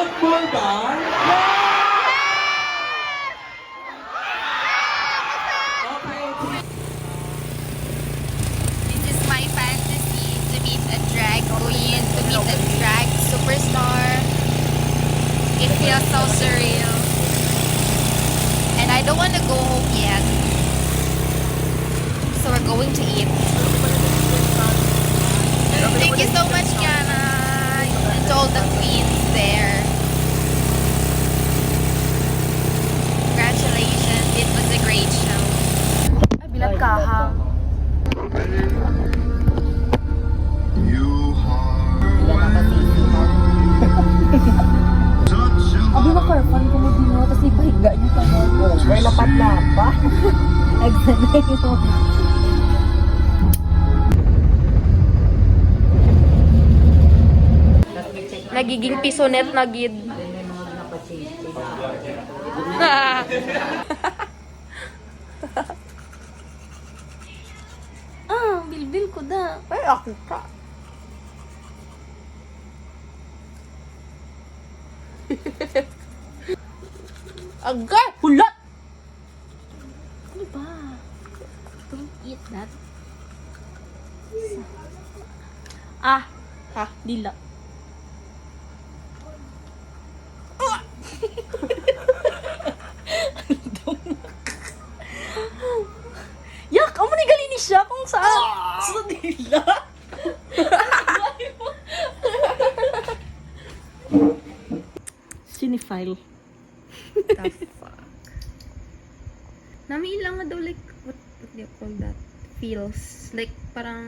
mag-mall ba? Okay. This is my fantasy to meet a drag queen, to meet a drag superstar. It feels so surreal. And I don't want to go home yet. So we're going to eat. Thank you so much, Kiana. And to all the queens there. Congratulations. It was a great show. Ay, bilang kahang. Abi makarpan ko mo din mo, tapos ipahiga niyo ka mo. May lapat-lapa. Nagsanay mo. Nagiging pisonet na gid. Bilbil ko da. Ay, ako ka. Agay! Hulat! Ano ba? Don't eat that. Ah! Ha? Dila. Yak! Amo ni galini siya kung saan? Sa dila? Cinephile. The fuck? Nami lang nga daw like, what do you call that? Feels. Like, parang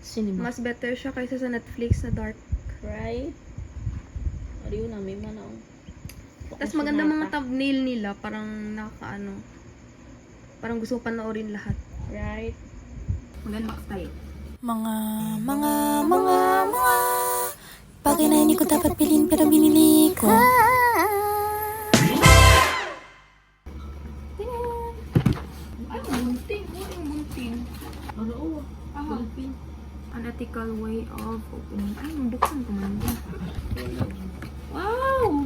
Cinema. mas better siya kaysa sa Netflix na dark. Right? Ariyo na, may manaw. Tapos maganda mga thumbnail nila, parang nakakaano. Parang gusto mo panoorin lahat. Right? Maganda style. Mga bagay na hindi ko dapat bilhin pero binili ko. Ay, bunting. Ay, bunting. Ano? Unethical way of opening. Ay, buksan ko man din. Wow!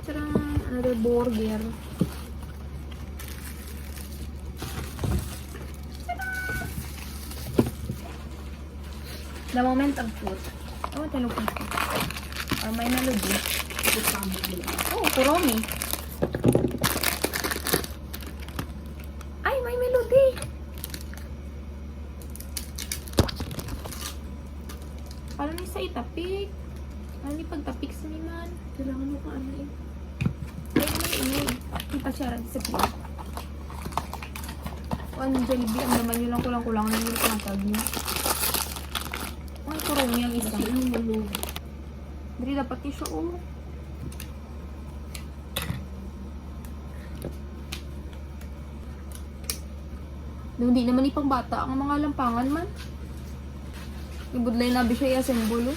Tadaan! Another burger. The moment of truth. Oh, talog ko. Or may melody. Oh, kuromi. Ay, may melody. Parang ni sa itapik. Parang ni pagtapik sa niman. Kailangan mo ka ano eh. Ay, ano eh. Hindi pa siya sa pila. O, ano Jollibee. Ang naman yun lang kulang-kulang na yung pinatag niya. Ay, kuromi ang isa. Dari dapat niya siya oh. Hindi naman ipang bata ang mga lampangan man. Ibudlay na bi siya i-assemble.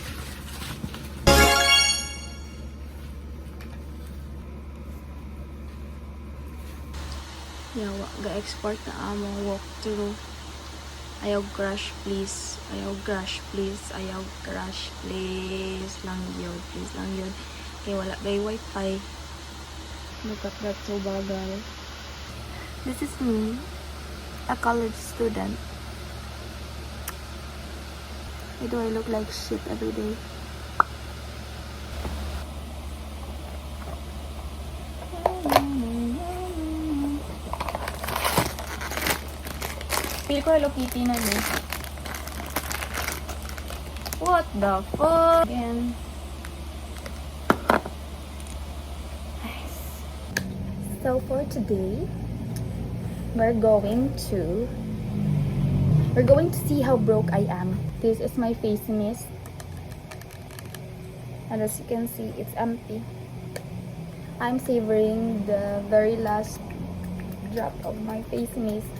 Yawa, ga-export na amo walk through. Ayaw crush please. Ayaw crush please. Ayaw crush please. Lang yun. Please lang yun. Kaya wala gay wifi. Look at that, so bagal. This is me. A college student. Why do I look like shit every day? Feel ko Hello Kitty na eh. What the fuck? Again. So for today, we're going to see how broke I am. This is my face mist. And as you can see, it's empty. I'm savoring the very last drop of my face mist.